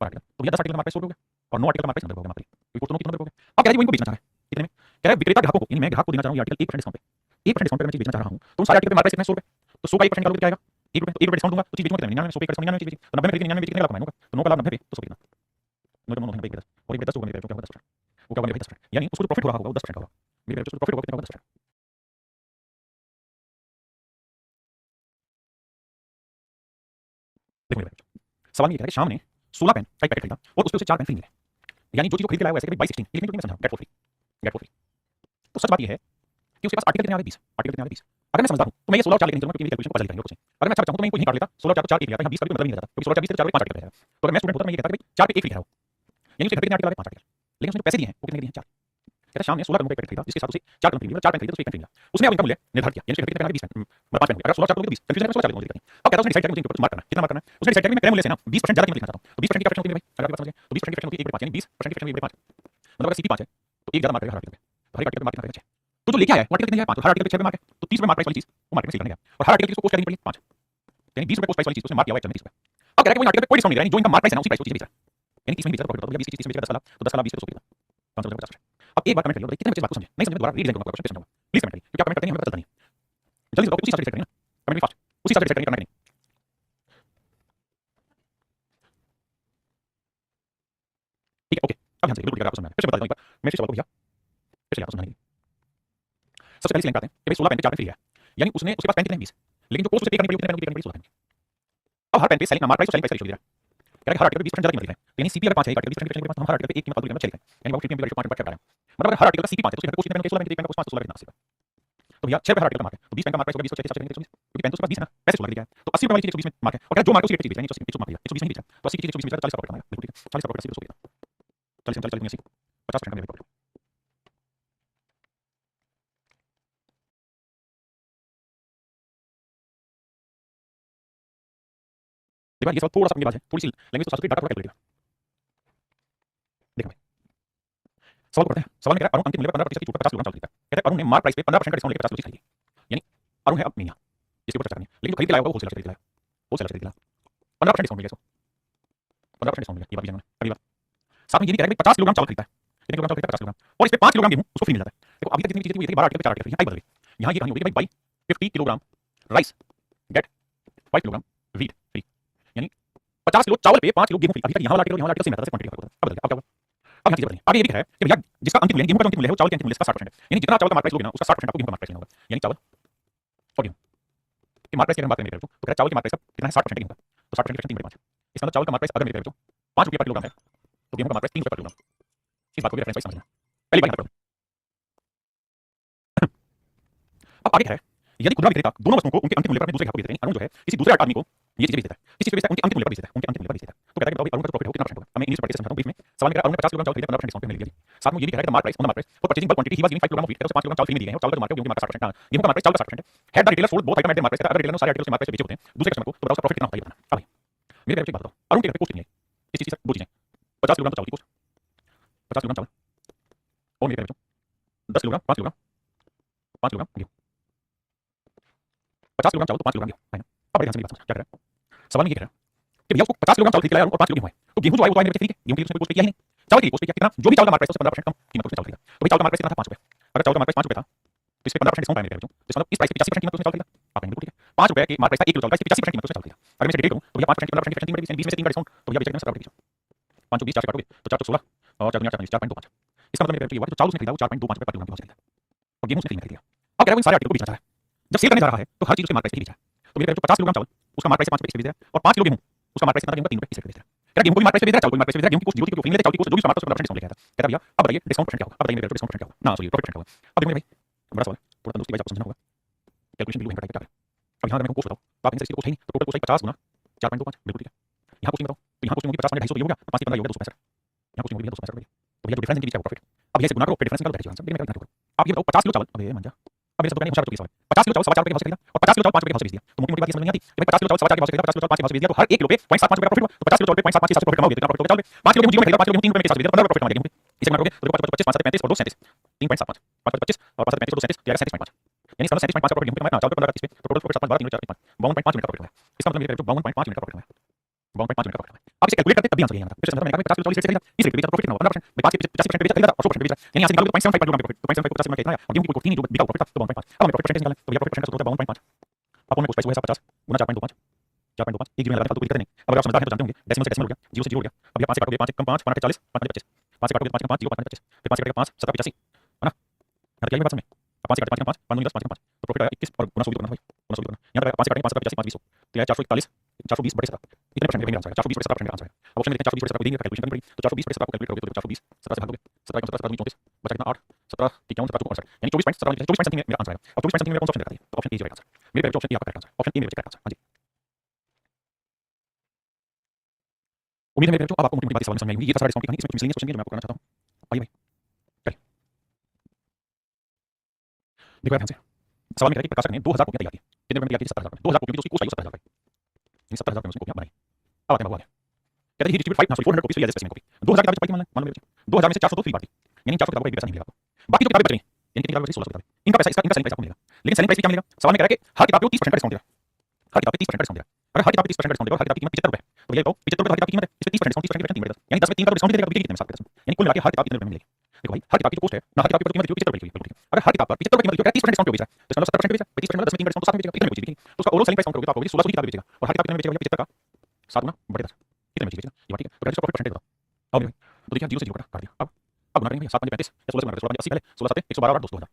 पर आर्टिकल, तो भैया 10 आर्टिकल का मार्क 100 रुपए हो गया और 9 आर्टिकल का मार्क 90 रुपए हो गया, मार्क रिपोर्ट तो 9 कितने रुपए हो गए। अब कह रहा है वो इनको बेचना चाह रहा है कितने में, कह रहा है विक्रेता ग्राहकों को, यानी मैं ग्राहक को देना चाह रहा हूं ये आर्टिकल 1% डिस्काउंट पे, 1% डिस्काउंट पे मैं चीज बेचना चाह रहा हूं, तो उन सारे आर्टिकल पे मार्क प्राइस कितना है 100 रुपए, तो 100 का 1% निकालोगे तो क्या आएगा 1 रुपए, तो 1 रुपए डिस्काउंट दूंगा तो चीज बेचूंगा कितने 99 100 पे 1% 99 चीज बेची, तो 90 में खरीदी 99 बेची, कितने का लाभ कमाऊंगा, तो 9 का लाभ 90 पे तो 100 कितना 9 9 पे 10 और 1 10 होगा मेरे क्या होगा 10%, वो क्या होगा मेरे भाई 10%, यानी उसको जो प्रॉफिट हो रहा होगा वो 10% होगा, मेरे जो प्रॉफिट होगा कितना होगा 10%। देखो मेरे भाई सवाल ये कह रहा है कि शाम ने 16 पेन का एक पैकेट खरीदा और उसपे उसे 4 पेन फ्री मिले, यानी जो चीज वो खरीद के लाया वो ऐसे कि बाई 16, ये लिखने को नहीं मैं समझा, गेट 4 फ्री, गेट 4 फ्री। तो सच बात ये है कि उसके पास आर्टिकल कितने आ गए 20, आर्टिकल कितने आ गए 20। अगर मैं समझदार हूं तो मैं ये 16 और 4 लेके नहीं चलूंगा, क्योंकि मेरी कैलकुलेशन को पता करेंगे कुछ नहीं। अगर मैं अच्छा चाहूं तो मैं इनको यहीं काट लेता, 16 और 4 को 4 एक लिया था, यहां 20 का भी मतलब ही नहीं रहता, क्योंकि 16 4 20 4 5 आर्टिकल रहेगा। तो अगर मैं स्टूडेंट होता मैं ये कहता कि भाई 4 पे 1 फ्री कह रहा हूं, यानी उसके घर पे कितने आर्टिकल आ गए 5 आर्टिकल, लेकिन उसने जो पैसे दिए हैं वो कितने दिए हैं 4। कहता शाम ने 16 कलमों का एक पैकेट खरीदा जिसके साथ उसे 4 कलम फ्री मिला, 4 पेन खरीदे तो 1 पेन फ्री मिला, उसने अब इनका मूल्य निर्धारित किया, यानी उसके घर पे कितने पेन आ गए 20 पेन, मतलब 5 पेन हो गए, अगर 16 4 कलम तो 20 कंफ्यूजन है 16 4 कलम दिक्कत नहीं। अब कहता है उसने डिसाइड किया कि मुझे इनके ऊपर मार्क करना है, कितना मार्क करना है, उसने डिसाइड किया कि मैं क्रय मूल्य से ना 20% ज्यादा कीमत लिखना चाहता हूं, तो 20% की फ्रैक्शन होती है भाई, अगर आपकी बात समझ गए तो 20% की फ्रैक्शन होती है 1/5, यानी 20% की फ्रैक्शन 1/5, मतलब अगर सीपी 5 है तो एक ज्यादा मार्क करेगा हर आर्टिकल पे, तो हर एक आर्टिकल पे मार्क कितना करेगा 6, तो जो लेके आया है वो आर्टिकल कितने है 5, हर आर्टिकल पे 6 पे मार्क है, तो 30 रुपए मार्क प्राइस वाली चीज वो मार्केट में सेल करने गया, और हर आर्टिकल की उसको पोस्ट करनी पड़ेगी 5, यानी 20 रुपए पोस्ट प्राइस वाली चीज उसने मार्क किया हुआ है 30 रुपए। अब कह रहा है कि वो आर्टिकल पे कोई डिस्काउंट नहीं दे रहा है, जो इनका मार्क प्राइस है ना उसी प्राइस को चीज बेच रहा है, यानी 30 में बेच रहा है प्रॉफिट होता है, 20 30 में बेचेगा 10 का लाभ, तो 10 का लाभ 20 पे तो 100 कितना 550। अब एक बार कमेंट करिए, कितने बच्चे बात को समझे, नहीं समझे दोबारा रीडिजाइन करूंगा क्वेश्चन समझाऊंगा, प्लीज कमेंट करिए, क्योंकि आप कमेंट करते हैं हमें पता चलता नहीं है, जल्दी से उसी हिसाब से करेंगे ना, कमेंट भी फास्ट उसी हिसाब से करेंगे, करना है नहीं। ठीक है ओके, अब ध्यान से बिल्कुल आपको समझना है, फिर से बता देता हूं एक बार, मैं फिर से सवाल को भैया फिर से आपको समझाने के लिए सबसे पहले लिंक आते हैं कि भाई 16 पेन पे 4 पेन फ्री है, यानी उसने उसके पास पेन कितने हैं 20, लेकिन जो पोस्ट उसे पे करनी पड़ी कितने पेन पे करनी पड़ी 16 पेन। अब हर पेन पे सेलिंग मार्क प्राइस और सेलिंग प्राइस रेशियो दे रहा है, कह रहा है हर आर्टिकल पे 20% ज्यादा कीमत लिख रहे हैं, यानी सीपी अगर 5 है एक आर्टिकल 20% के पास हम हर आर्टिकल पे एक कीमत फालतू लिख रहे हैं 6 लिख रहे हैं, यानी वो 50 रेशियो 5 रहा है, मतलब अगर हर आर्टिकल का सीपी 5 है तो उसके घर पे कितने पेन के 16 पेन के पेन का 5 16 कितना 80, तो भैया 6 पे हर आर्टिकल का मार्क है, तो 20 पेन का मार्क प्राइस होगा 20 को 6 से 124, क्योंकि पेन तो उसके पास 20 है ना, पैसे 16 लिखा है, तो 80 रुपए वाली चीज 120 में मार्क है, और क्या जो मार्क उसी रेट पे बेच रहा है, 120 मार्क है 120 नहीं बेच रहा, तो 80 की चीज 120 बेच रहा है 40 का प्रॉफिट कमाएगा, बिल्कुल ठीक है 40 का प्रॉफिट 80 40 40 40 40 50% का मेरे प्रॉफिट। देखो ये सवाल थोड़ा सा पंगेबाज है, थोड़ी सी लैंग्वेज तो साथ डाटा थोड़ा कैलकुलेट है। देखो भाई सवाल पढ़ते हैं। सवाल में कह रहा है अरुण अंकित मूल्य पर 15% की छूट पर 50 किलोग्राम चावल खरीदता है। कहता है अरुण ने मार्क प्राइस पे 15% का डिस्काउंट लेकर 50 किलो चीज खरीदी। यानी अरुण है अब नहीं यहाँ, जिसके ऊपर चर्चा करनी है, लेकिन जो खरीद के लाया होगा वो होलसेलर से खरीद के लाया, होलसेलर से खरीद के लाया, 15% डिस्काउंट मिल गया इसको, 15% डिस्काउंट मिल गया, ये बात भी जानना है। अगली बात साथ में ये भी कह रहा है कि 50 किलोग्राम चावल खरीदता है, कितने किलोग्राम चावल खरीदता है, 50 किलोग्राम, और इस पे 5 किलोग्राम गेहूं उसको फ्री मिल जाता है। देखो अभी तक जितनी चीजें हुई थी 12 आर्टिकल 4 आर्टिकल आई बदल गई। यहाँ ये कहानी हो गई भाई 50 kilogram rice get 5 kilogram wheat free, यानी 50 किलो चावल पे 5 किलो गेहूं फ्री। अभी तक यहाँ वाला आर्टिकल सेम रहता है, क्वांटिटी फर्क होता है। अब बदल गया, अब क्या होगा, अब यहाँ चीजें बदलेंगी। आगे ये भी कह रहा है कि भैया जिसका अंतिम मूल्य गेहूं का जो अंतिम मूल्य है वो चावल के अंतिम मूल्य का 60% है, यानी जितना चावल का मार्क प्राइस लोगे ना उसका 60% आपको गेहूं का मार्क प्राइस लेना होगा, यानी चावल और गेहूं के मार्क प्राइस की अगर हम बात करें तो कह रहा है चावल के मार्क प्राइस का कितना है 60% गेहूं का, तो 60% की 3/5, इसका मतलब चावल का मार्क प्राइस अगर मेरे तो 5 रुपये पर किलोग्राम है तो गेहूं का मार्क प्राइस 3 रुपये पर किलोग्राम। इस बात को भी रेफरेंस वाइज समझना, पहली बात करो। अब आगे है यदि खुदरा विक्रेता दोनों वस्तुओं को उनके अंतिम मूल्य पर अपने दूसरे ग्राहक को बेच देते हैं, अरुण जो है किसी दूसरे आदमी को ये चीजें बेच देता है, किसी चीज बेचता है उनके अंतिम मूल्य पर बेच देता है, उनके अंतिम मूल्य पर बेच देता है, तो कहता है कि अरुण का जो प्रॉफिट हो कितना परसेंट होगा। हमें इंग्लिश पढ़ के समझाता हूं, बीच में सवाल में अरुण ने 50 किलोग्राम चावल खरीदा 15% डिस्काउंट पे मिल गया। साथ में ये भी कह रहा है कि mark price on the mark price for purchasing bulk quantity he was giving 5 kilogram of wheat, तो 5 किलोग्राम चावल फ्री में दिए हैं और चावल का मार्क है गेहूं का मार्क 60%, गेहूं का मार्क प्राइस चावल का 60% है। Had the retailer sold both item at the mark price, अगर रिटेलर ने सारे आर्टिकल्स के मार्क प्राइस पे बेचे होते हैं दूसरे कस्टमर को तो उसका प्रॉफिट कितना होता है ये बताना। अब मेरे एक बात बताओ, अरुण के घर पे पोस्ट कितनी है, इस चीज से दो चीजें, 50 किलोग्राम चावल की पोस्ट, 50 किलोग्राम चावल, और मेरे घर पे 10 किलोग्राम 5 किलोग्राम 5 किलोग्राम गेहूं, 50 किलोग्राम चावल तो 5 किलोग्राम गेहूं है ना। अब बड़े ध्यान से मेरी बात समझ क्या कर रहा है, सवाल में ये कह रहा है कि भैया उसको 50 किलोग्राम चावल खरीद के लाया और 5 किलो गेहूं है, तो गेहूं जो आया वो तो आया मेरे बच्चे फ्री के, गेहूं के लिए उसने पोस्ट पे किया ही नहीं, चावल के लिए पोस्ट पे किया कितना, जो भी चावल का मार्क प्राइस है उससे 15% कम कीमत उसने चावल खरीदा, तो भाई चावल का मार्क प्राइस कितना था 5 रुपए, अगर चावल का मार्क प्राइस 5 रुपए था तो इस पे 15% डिस्काउंट आया मेरे बच्चों, तो इसका मतलब इस प्राइस पे 85% कीमत उसने चावल खरीदा। आप कहेंगे बिल्कुल ठीक है, 5 रुपए के मार्क प्राइस था 1 किलो चावल का, इस पे 85% कीमत उसने चावल खरीदा। अगर मैं इसे डिटेल करूं तो भैया 5% 15% 20 में से 3 का डिस्काउंट, तो भैया बेचेगा 17 रुपए, 5 20 4 से काटोगे तो 4 16 और 4 4 4.25, इसका मतलब मेरे ये हुआ कि जो चावल उसने खरीदा वो 4.25 रुपए पर किलोग्राम की खरीदा और गेहूं उसने फ्री में खरीदा। अब कह रहा है वो इन सारे आर्टिकल को बेचना चाह रहा है, जब सेल करने जा रहा है तो हर चीज उसके मार्क प्राइस पे ही बेचा है, तो मेरे जो 50 किलोग्राम चावल उसका मार्क प्राइस 5 रुपए इस पे बेच रहा है और 5 किलो गेहूं उसका मार्क प्राइस कितना, गेहूं का 3 रुपए इस पे बेच रहा है। कह रहा गेहूं को भी मार्क प्राइस पे बेच रहा है, चावल को भी मार्क प्राइस पे बेच रहा है, गेहूं की कुछ जीरो की फ्री मिले, चावल की कुछ जो भी उसका मार्क उसका 15% डिस्काउंट लेके आता है। कहता भैया अब बताइए डिस्काउंट परसेंट क्या होगा, अब बताइए मेरे डिस्काउंट परसेंट क्या होगा ना, सॉरी प्रॉफिट परसेंट क्या होगा। अब देखो भाई बड़ा सवाल है, थोड़ा तंदुरुस्ती वाइज आपको समझना होगा, कैलकुलेशन बिल्कुल नहीं करता है। अब यहाँ अगर मैं कोस्ट बताऊं तो आप इनसे इसकी कोस्ट है नहीं, तो टोटल कोस्ट है 50 गुना 4.25, बिल्कुल ठीक है। यहाँ कोस्टिंग बताओ तो यहाँ कोस्टिंग होगी 50 250 तो ये हो गया, 5 से 15 ये हो गया 265, यहाँ कोस्टिंग होगी 265 रुपए, तो भैया जो डिफरेंस इनके बीच है वो प्रॉफिट। अब यह से गुना करो फिर डिफरेंस निकालो, बैठ जाएगा आंसर। देखिए मैं करो, आप ये बताओ 50 किलो चावल, अबे मान जा, अब मेरे सब कहने होशियार बच्चों की सवाल, 50 किलो चावल 4.5 रुपए के भाव से खरीदा और 50 किलो चावल 5 रुपए के भाव से बेच दिया, तो मोटी मोटी बात ये समझ नहीं आती कि भाई 50 किलो चावल 4.5 के भाव से खरीदा, 50 किलो चावल 5 के भाव से बेच दिया, तो हर 1 किलो पे 0.75 रुपए का प्रॉफिट हुआ, तो 50 किलो चावल पे 0.75 के हिसाब से प्रॉफिट कमाओगे तो कितना प्रॉफिट होगा चावल पे। 5 किलो गेहूं जीरो में खरीदा, 5 किलो गेहूं 3 रुपए के हिसाब से बेच दिया, 15 रुपए प्रॉफिट कमाओगे गेहूं पे। इसे गुना करोगे तो 5 5 25 5 35 और 2 37 3.75 5 25 और 5 35 और 2 37 तो 37.5, यानी 37.5 का प्रॉफिट गेहूं पे कमाया ना, चावल पे 15 इस पे तो टोटल प्रॉफिट 7 12 3 4 5 52.5 मिनट का प्रॉफिट हुआ। इसका मतलब मेरे 52.5 मिनट का प्रॉफिट हुआ, 52.5 मिनट का प्रॉफिट हुआ। अब इसे कैलकुलेट करते तब भी आंसर यही आता है। फिर समझा मैंने कहा 50 किलो चावल से खरीदा, इस रेट पे बेचा तो प्रॉफिट कितना होगा 15%, भाई 5 के 85% पे बेचा और 100% पे बेचा, यानी यहाँ से निकालोगे तो 0.75 किलोग्राम का प्रॉफिट, तो 0.75 को 50 में कितना आया और गेहूं की कोई नहीं जो बिका प्रॉफिट था तो 52.5। अब हमें प्रॉफिट परसेंटेज निकालना है, तो भैया प्रॉफिट परसेंटेज का सूत्र होता है 52.5, अब हमें कुछ पैसे हुए 50 गुना 4.25 4.25 एक जीरो में लगा तो कोई दिक्कत नहीं। अब अगर आप समझदार हैं तो जानते होंगे डेसिमल से डेसिमल हो गया, जीरो से जीरो हो गया। अब ये 5 से काटोगे 5 कम 5 5 40 5 25 5 से काटोगे 5 5 0 5 25 फिर 5 से काटोगे 5 17 85 है ना, यहाँ क्या बात समझ में। अब 5 से काटे 5 5 5 10 5 5 तो प्रॉफिट आया 21 और गुना 100 करना भाई, गुना 100 करना। यहाँ पे 5 से काटेंगे 5 17 85 5 20 तो यह 441 420 बटे 17 इतने परसेंट मेरा आंसर है, 420 बटे 17% का आंसर है। अब ऑप्शन में देखते हैं 420 बटे 17 को देंगे कैलकुलेशन करनी पड़ेगी, तो 420 बटे 17 को कैलकुलेट करोगे तो 420 17 से भाग दोगे 17 का 17 34 बचा कितना 8 17 51 17 68 यानी 24 समथिंग मेरा आंसर है। अब 24 समथिंग मेरा कौन सा ऑप्शन दिखाता है, तो ऑप्शन ए राइट आंसर मेरे पे, ऑप्शन ए आपका करेक्ट आंसर, ऑप्शन ए मेरे करेक्ट आंसर। हां जी उम्मीद है मेरे बच्चों अब आपको मोटी-मोटी बातें समझ में आई होंगी। ये था सारा डिस्काउंट की कहानी, इसमें कुछ मिसलेनियस क्वेश्चन है जो मैं आपको करना चाहता हूं। आइए भाई चलिए देखो ध्यान से, सवाल में कह रहा है कि प्रकाशक ने 2000 कॉपियां तैयार की, कितने रुपए में तैयार की, 70000 में, 2000 कॉपी तो उसकी कोस्ट आई 70000 रुपए, यानी 70000 में उसने कॉपियां बनाई। अब आते हैं बाबू आगे, कहते हैं he distribute 5 400 copies as specimen copy, 2000 किताबें छपी थी मान लो मेरे बच्चे, 2000 में से 400 तो फ्री बांटी, यानी 400 किताबों का एक भी पैसा नहीं मिलेगा आपको। बाकी जो किताबें बच रही हैं यानी कितनी किताबें बची 1600 किताबें, इनका पैसा इनका सेलिंग प्राइस आपको मिलेगा, लेकिन सेलिंग प्राइस क्या मिलेगा, सवाल में कह रहा है कि हर किताब पे 30% का डिस्काउंट देगा, हर किताब पे 30% का डिस्काउंट देगा। अगर हर किताब पे 30% का डिस्काउंट देगा और हर किताब की कीमत 75 रुपए, तो ये बताओ 75 रुपए हर किताब की कीमत है, इस पे 30% डिस्काउंट 30% की 3 बढ़ेगा, यानी 10 में 3 का डिस्काउंट देगा तो बिकेगी कितने में 7%, यानी कुल मिला के हर किताब कितने रुपए में मिलेगी। देखो भाई हर किताब की जो कोस्ट है ना, हर किताब की कीमत जो 75 रुपए की बिल्कुल ठीक है, अगर हर किताब पर 75 रुपए कीमत जो है 30% डिस्काउंट पे बेच रहा है तो इसका मतलब 70% बेचा, 30% मतलब 10 में 3 का डिस्काउंट तो 7 में बेचेगा, कितने में बेचेगी, तो उसका ओवरऑल सेलिंग प्राइस काउंट करोगे तो आपको 1600 की किताब बेचेगा और हर किताब कितने में बेचेगा, 75 का 7 गुना बटे 10 कितने में बेचेगा, ये बात ठीक है। तो इसका प्रॉफिट परसेंटेज बताओ। अब भाई तो देखिए 0 से 0 काट दिया, अब गुना करेंगे 7 5 35 या 16 से गुना करें 16 5 80 पहले 16 7 112 और 2 2000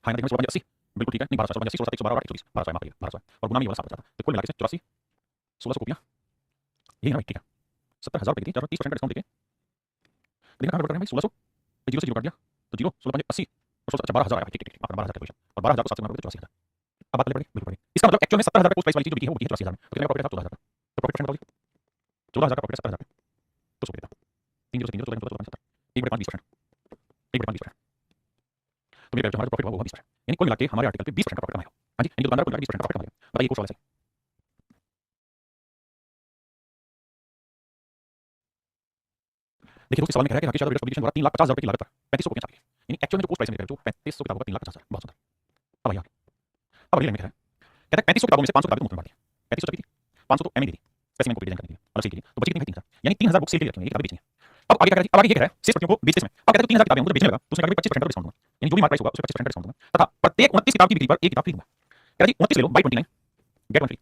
हां ना, देखिए 16 5 80 बिल्कुल ठीक है, नहीं 12 80 16 7 112 और 120 1200 माफ करिए 1200 और गुना में ये वाला 7 बचा था, तो कुल मिला के 84 1600 कॉपियां यही ना भाई ठीक है, 70000 रुपए की थी, 30% का डिस्काउंट देके देखिए कहां करें भाई 1600 0 से 0 काट दिया तो 0 16 5 80 और 16 12000 आया, ठीक ठीक ठीक आपका 12000 कैलकुलेशन और 12000 को 7 से गुना करोगे तो 84000। अब बात पड़ेगी बिल्कुल पड़ेगी, इसका मतलब एक्चुअल में 70000 का कोस्ट प्राइस वाली चीज जो बिकी है वो बिकी है 84000 में, तो कितने का प्रॉफिट था 14000 का, तो प्रॉफिट परसेंट बताओगे 14000 का प्रॉफिट 70000 पे तो सो कितना 3 0 से 3 0 14 14 70 1/5 20%, 1/5 20%, तो मेरे हमारा प्रॉफिट हुआ वो 20%, यानी कुल मिला के हमारे आर्टिकल पे 20% का प्रॉफिट कमाएगा। हां जी यानी दुकानदार को 20% का प्रॉफिट कमाएगा, बताइए ये कोस्ट वाला सही देखिए दोस्तों, सवाल में कह रहा है कि हकीकत पब्लिकेशन द्वारा 3,50,000 रुपए की लागत पर 3500 कॉपी छापी गई। यानी एक्चुअल में जो पोस्ट प्राइस है जो 3500 किताबों का 3,50,000। बहुत सुंदर। अब आइए अब अगली लाइन में कह रहा है, कहता है 3500 किताबों में से 500 किताबें मुफ्त में बांट दी। 3500 छपी थी, 500 तो एमए दी थी स्पेसिमेन को डिजाइन करने के लिए और सेल के लिए, तो बची कितनी है 3,000। यानी 3,000 बुक सेल के लिए रखी हुई है, किताबें बेचनी है। अब आगे क्या कह रहा है, अब आगे ये कह रहा है शेष प्रतियों को बेचते समय, अब कहता है 3,000 किताबें मुझे बेचने लगा तो उसमें कहा 25% का डिस्काउंट दूंगा। यानी जो भी मार्क प्राइस होगा उसमें 25% डिस्काउंट दूंगा तथा प्रत्येक 29 किताब की बिक्री पर एक किताब फ्री दूंगा। कह रहा है 29 ले लो, बाय 29 गेट 1 फ्री।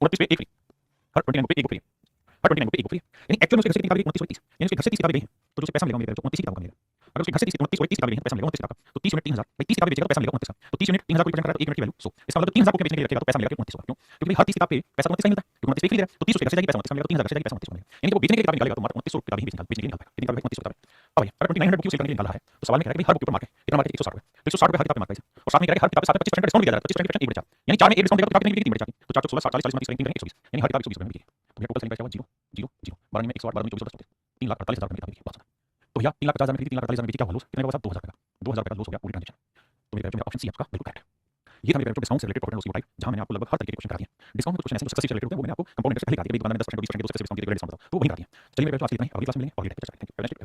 29 पे एक फ्री, हर 29 पे एक फ्री, हर 29 पे एक फ्री। यानी एक्चुअल में उसके घर से कितनी किताबें गई 29 और 30, यानी उसके घर से 30 किताबें गई हैं तो जो उसे पैसा मिलेगा मेरे जो 29 किताबों का मिलेगा। अगर उसके घर से 29 और 30 किताबें गई हैं तो पैसा मिलेगा 29 किताब का, तो 30 यूनिट 3,000, भाई 30 किताबें बेचेगा तो पैसा मिलेगा 29 का। तो 30 यूनिट 3,000 को रिप्रेजेंट कर रहा है तो 1 यूनिट की वैल्यू 100। इसका मतलब 3,000 को बेचने के लिए रखेगा तो पैसा मिलेगा 29 का। क्यों? क्योंकि हर 30 किताब पे पैसा 29 का ही मिलता है, क्योंकि 29 पे फ्री दे रहा है तो 30 उसके घर से जाएगी पैसा 29 का मिलेगा, तो 3,000 घर से जाएगी पैसा 29 का मिलेगा। यानी कि वो बेचने के लिए किताब निकालेगा तो मात्र 2900 किताबें ही बेचने के लिए निकाल पाएगा। कितनी किताबें 2900 किताबें। अब भैया अगर 2900 बुक सेल करने के लिए निकाल रहा है तो सवाल में कह रहा है कि हर बुक के ऊपर मार्क है, कितना मार्क है 160 रुपए, तो 160 रुपए हर किताब पे मार्क है और साथ में कह रहा है हर किताब पे साथ में 25% का डिस्काउंट दिया जा रहा है, 25% 1 बचा, यानी 4 में 1 डिस्काउंट देगा तो किताब कितनी बिकेगी 3 बचा, तो 4 16 60 40 40 30 120, यानी हर किताब 120 रुपए में बिकेगी। तो भैया टोटल सेलिंग प्राइस क्या हुआ 0 0 0, 12 में 108, 12 में 24 10, 3,48,000 रुपए की किताब बिकी। बहुत ज्यादा। तो भैया 3,50,000 में बिकी, 3,48,000 में बिकी, क्या हुआ लॉस, कितने का हुआ, 2,000 रुपए का, 2,000 रुपए का लॉस हो गया पूरी ट्रांजेक्शन। तो मेरे मेरा ऑप्शन सी आपका बिल्कुल करेक्ट है। ये था मेरे डिस्काउंट से रिलेटेड प्रॉफिट एंड लॉस की टाइप, जहां मैंने आपको लगभग हर तरीके के क्वेश्चन करा दिए। डिस्काउंट में कुछ क्वेश्चन ऐसे जो सक्सेस से रिलेटेड होते हैं वो मैंने आपको कंपाउंड इंटरेस्ट पहले करा दिया, कभी दुकान में 10% 20% के डिस्काउंट दिया तो वो वहीं करा दिया। चलिए मेरे पास इतना ही, अगली क्लास में मिलेंगे और अगली चर्चा करेंगे। Thank you.